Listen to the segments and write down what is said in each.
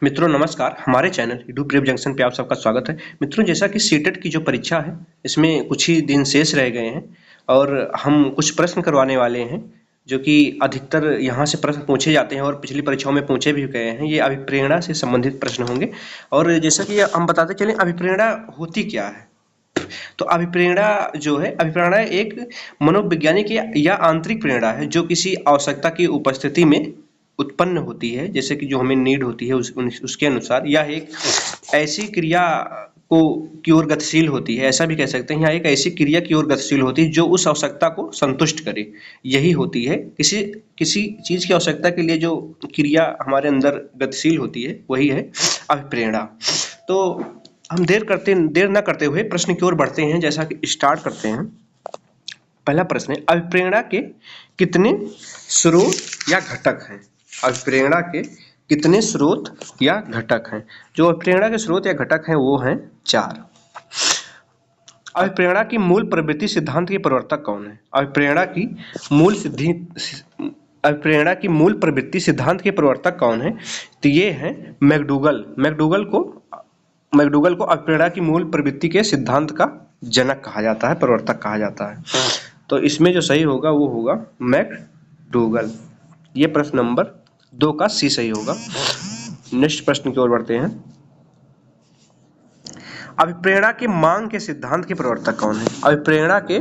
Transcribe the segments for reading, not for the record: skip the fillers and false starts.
मित्रों नमस्कार। हमारे चैनल यूट्यूब प्रेप जंक्शन पे आप सबका स्वागत है। मित्रों, जैसा कि सीटेट की जो परीक्षा है इसमें कुछ ही दिन शेष रह गए हैं और हम कुछ प्रश्न करवाने वाले हैं जो कि अधिकतर यहाँ से प्रश्न पूछे जाते हैं और पिछली परीक्षाओं में पूछे भी गए हैं। ये अभिप्रेरणा से संबंधित प्रश्न होंगे और जैसा कि हम बताते चलें, अभिप्रेरणा होती क्या है। तो अभिप्रेरणा जो है, अभिप्रेरणा एक मनोवैज्ञानिक या आंतरिक प्रेरणा है जो किसी आवश्यकता की उपस्थिति में उत्पन्न होती है, जैसे कि जो हमें नीड होती है उसके अनुसार। यह एक ऐसी क्रिया को की ओर गतिशील होती है, ऐसा भी कह सकते हैं। यह एक ऐसी क्रिया की ओर गतिशील होती है जो उस आवश्यकता को संतुष्ट करे। यही होती है किसी किसी चीज की आवश्यकता के लिए जो क्रिया हमारे अंदर गतिशील होती है, वही है अभिप्रेरणा। तो हम देर न करते हुए प्रश्न की ओर बढ़ते हैं। जैसा कि स्टार्ट करते हैं। पहला प्रश्न है, अभिप्रेरणा के कितने स्रोत या घटक हैं। अभिप्रेरणा के कितने स्रोत या घटक हैं। जो अभिप्रेरणा के स्रोत या घटक हैं वो हैं 4। अभिप्रेरणा की मूल प्रवृत्ति सिद्धांत के प्रवर्तक कौन है। अभिप्रेरणा की मूल प्रवृत्ति सिद्धांत के प्रवर्तक कौन है। तो ये हैं मैकडूगल। मैकडूगल को अभिप्रेरणा की मूल प्रवृत्ति के सिद्धांत का जनक कहा जाता है, प्रवर्तक कहा जाता है। तो इसमें जो सही होगा वो होगा मैकडूगल। ये प्रश्न नंबर 2 का सी सही होगा। नेक्स्ट प्रश्न की ओर बढ़ते हैं। अभिप्रेरणा के मांग के सिद्धांत के प्रवर्तक कौन है। अभिप्रेरणा के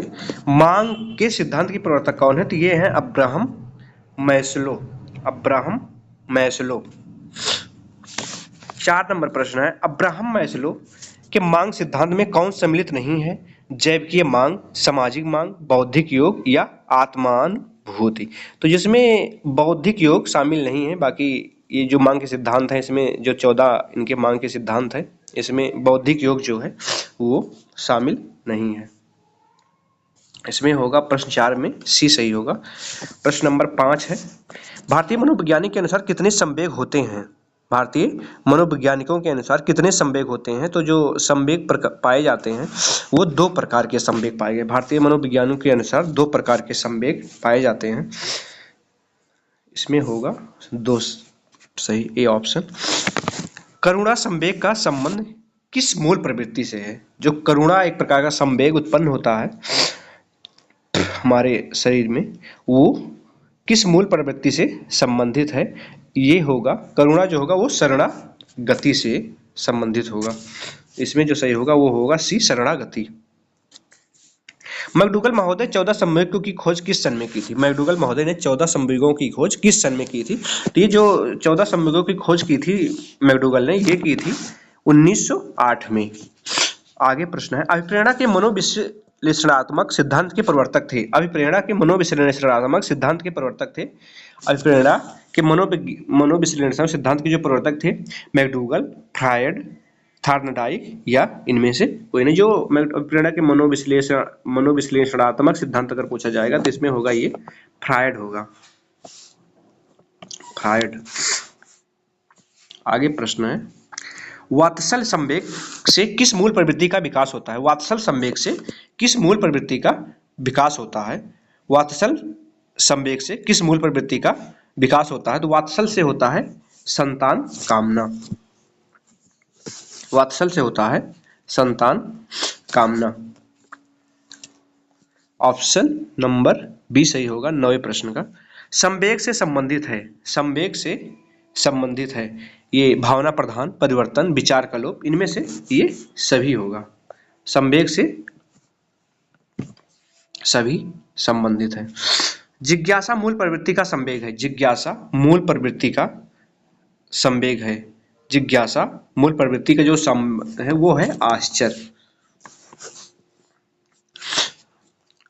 मांग के सिद्धांत के प्रवर्तक कौन है। तो ये है अब्राहम मैस्लो। 4 नंबर प्रश्न है, अब्राहम मैस्लो के मांग सिद्धांत में कौन सम्मिलित नहीं है। जैविकीय मांग, सामाजिक मांग, बौद्धिक योग या आत्मानुभूति। तो जिसमें बौद्धिक योग शामिल नहीं है, बाकी ये जो मांग के सिद्धांत है इसमें जो 14 इनके मांग के सिद्धांत है इसमें बौद्धिक योग जो है वो शामिल नहीं है। इसमें होगा प्रश्न 4 में सी सही होगा। प्रश्न नंबर 5 है, भारतीय मनोवैज्ञानिक के अनुसार कितने संवेग होते हैं। भारतीय मनोवैज्ञानिकों के अनुसार कितने संवेग होते हैं। तो जो संवेग पाए जाते हैं वो 2 प्रकार के संवेग पाए गए। भारतीय मनोवैज्ञानिकों के अनुसार 2 प्रकार के संवेग पाए जाते हैं। इसमें होगा 2 सही, ए ऑप्शन। करुणा संवेग का संबंध किस मूल प्रवृत्ति से है। जो करुणा एक प्रकार का संवेग उत्पन्न होता है हमारे शरीर में, वो किस मूल प्रवृत्ति से संबंधित है। ये होगा करुणा जो होगा वो शरणागति से संबंधित होगा। इसमें जो सही होगा वो होगा सी, शरणागति। मैकडूगल महोदय 14 संवेगों की खोज किस सन में की थी। मैकडूगल महोदय ने 14 संवेगों की खोज किस सन में की थी। तो ये जो 14 संवेगों की खोज की थी मैकडूगल ने, ये की थी 1908 में। आगे प्रश्न है, अभिप्रेरणा के मनोविश्लेषणात्मक सिद्धांत के प्रवर्तक थे। अभिप्रेरणा के मनोविश्लेषणात्मक सिद्धांत के प्रवर्तक थे। अभिप्रेरणा के मनोविश्लेषणात्मक सिद्धांत के जो प्रवर्तक थे मैकडूगल, फ्रायड, थॉर्नडाइक या इनमें से कोई नहीं। जो अभिप्रेरणा के मनोविश्लेषणात्मक सिद्धांत अगर पूछा जाएगा तो इसमें होगा ये फ्रायड होगा, फ्रायड। आगे प्रश्न है, वात्सल संवेग से किस मूल प्रवृत्ति का विकास होता है। वात्सल संवेग से किस मूल प्रवृत्ति का विकास होता है। वात्सल संवेग से किस मूल प्रवृत्ति का विकास होता है। तो वात्सल से होता है संतान कामना। वात्सल से होता है संतान कामना। ऑप्शन नंबर बी सही होगा 9वें प्रश्न का। संवेग से संबंधित है। संवेग से संबंधित है ये भावना प्रधान, परिवर्तन, विचार का लोप, इनमें से ये सभी होगा। संवेग से सभी संबंधित है। जिज्ञासा मूल प्रवृत्ति का संवेग है। जिज्ञासा मूल प्रवृत्ति का संवेग है। जिज्ञासा मूल प्रवृत्ति का जो है वो है आश्चर्य।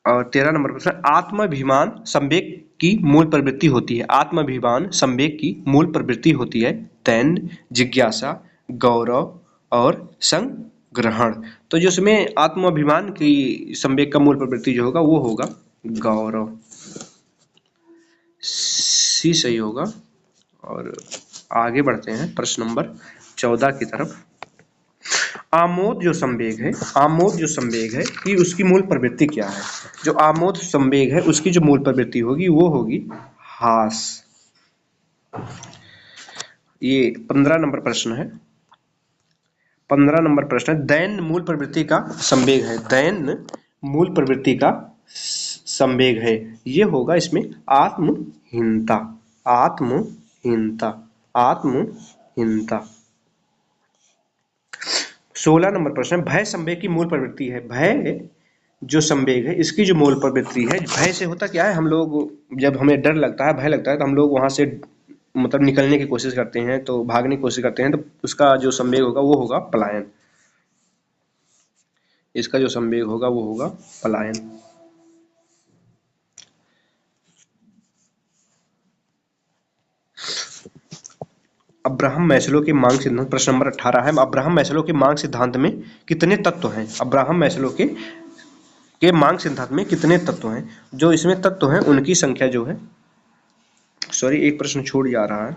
और 13 नंबर प्रश्न, आत्माभिमान संवेग की मूल प्रवृत्ति होती है। आत्माभिमान संवेग की मूल प्रवृत्ति होती है दैन्य, जिज्ञासा, गौरव और संग्रहण। तो जो इसमें आत्माभिमान की संवेग का मूल प्रवृत्ति जो होगा वो होगा गौरव। सी सही होगा। और आगे बढ़ते हैं प्रश्न नंबर 14 की तरफ। आमोद जो संवेग है, आमोद जो संवेग है कि उसकी मूल प्रवृत्ति क्या है। जो आमोद संवेग है उसकी जो मूल प्रवृत्ति होगी वो होगी हास। ये 15 नंबर प्रश्न है। 15 नंबर प्रश्न है, दैन्य मूल प्रवृत्ति का संवेग है। दैन्य मूल प्रवृत्ति का संवेग है, ये होगा इसमें आत्महीनता। आत्महीनता, आत्महीनता। 16 नंबर प्रश्न, भय संवेग की मूल प्रवृत्ति है। भय जो संवेग है इसकी जो मूल प्रवृत्ति है, भय से होता क्या है, हम लोग जब हमें डर लगता है, भय लगता है, तो हम लोग वहां से मतलब निकलने की कोशिश करते हैं, तो भागने की कोशिश करते हैं, तो उसका जो संवेग होगा वो होगा पलायन। इसका जो संवेग होगा वो होगा पलायन। अब्राहम मैस्लो के मांग सिद्धांत, प्रश्न नंबर 18 है, अब्राहम मैस्लो के मांग सिद्धांत में कितने तत्व हैं? अब्राहम मैस्लो के मांग सिद्धांत में कितने तत्व हैं? जो इसमें तत्व हैं उनकी संख्या जो है, सॉरी एक प्रश्न छूट जा रहा है,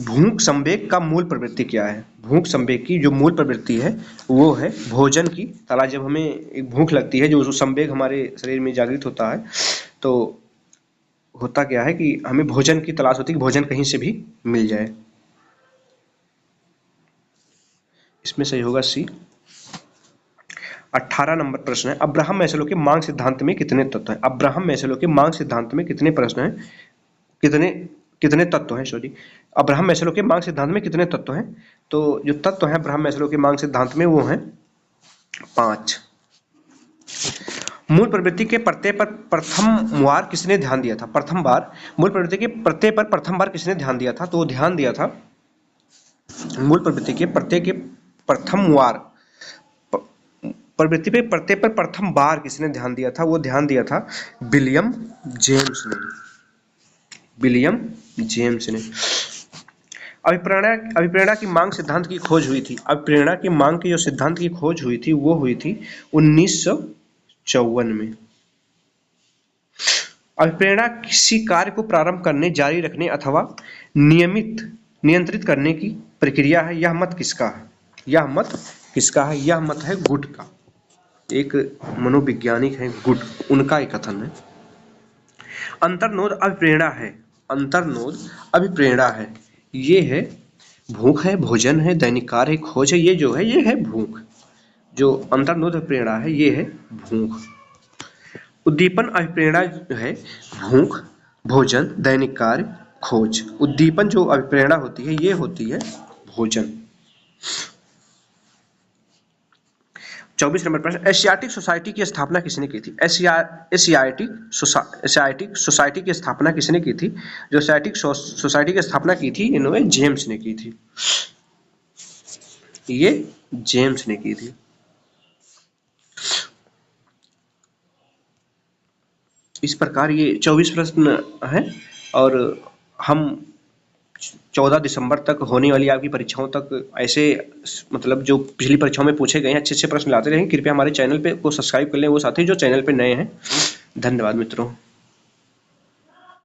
भूख संवेग का मूल प्रवृत्ति क्या है? भूख संवेग की जो मूल प्रवृत्ति है वो है भोजन की तलाश। जब हमें एक भूख लगती है, जो संवेग हमारे शरीर में जागृत होता है, तो होता क्या है कि हमें भोजन की तलाश होती है, कि भोजन कहीं से भी मिल जाए। इसमें सही होगा सी। 18 नंबर प्रश्न है, अब्राहम मैस्लो के मांग सिद्धांत में कितने तत्व हैं? अब्राहम मैस्लो के मांग सिद्धांत में कितने प्रश्न हैं, कितने कितने तत्व हैं, सॉरी, अब्राहम मैस्लो के मांग सिद्धांत में कितने तत्व हैं? तो जो तत्व हैं अब्राहम मैस्लो के मांग सिद्धांत में वो हैं 5। मूल प्रवृत्ति के प्रत्यय पर प्रथम बार किसने ध्यान दिया था? प्रथम बार मूल प्रवृत्ति के प्रत्यय पर प्रथम बार किसने ध्यान दिया था? तो वो ध्यान दिया था मूल प्रवृत्ति के प्रत्यय के प्रथम वार, प्रवृत्ति पे प्रत्यय पर प्रथम बार किसने ध्यान दिया था? वो ध्यान दिया था विलियम जेम्स ने। विलियम जेम्स ने। अभिप्रेरणा की मांग सिद्धांत की खोज हुई थी। अभिप्रेरणा की मांग की जो सिद्धांत की खोज हुई थी वो हुई थी 1954 में। अभिप्रेरणा किसी कार्य को प्रारंभ करने, जारी रखने अथवा नियंत्रित करने की प्रक्रिया है। यह मत किसका है? यह मत किसका है? यह मत है गुड का। एक मनोवैज्ञानिक है गुड, उनका एक कथन है। अंतर्नोद अभिप्रेरणा है। अंतर्नोद अभिप्रेरणा है, ये है भूख है, भोजन है, दैनिक कार्य, खोज है, ये जो है ये है भूख। जो अंतर्नोद अभिप्रेरणा है ये है भूख। उद्दीपन अभिप्रेरणा है भूख, भोजन, दैनिक कार्य, खोज। उद्दीपन जो अभिप्रेरणा होती है ये होती है भोजन। 24 नंबर प्रश्न, एशियाटिक सोसाइटी की स्थापना किसने की थी? एशियाटिक सोसाइटी की स्थापना किसने की थी? जो एशियाटिक सोसाइटी की स्थापना की थी इन्होंने जेम्स ने की थी। ये जेम्स ने की थी। इस प्रकार ये 24 प्रश्न है और हम 14 दिसंबर तक होने वाली आपकी परीक्षाओं तक ऐसे मतलब जो पिछली परीक्षाओं में पूछे गए हैं अच्छे प्रश्न लाते रहें। कृपया हमारे चैनल पे को सब्सक्राइब कर लें वो साथी जो चैनल पे नए हैं। धन्यवाद मित्रों।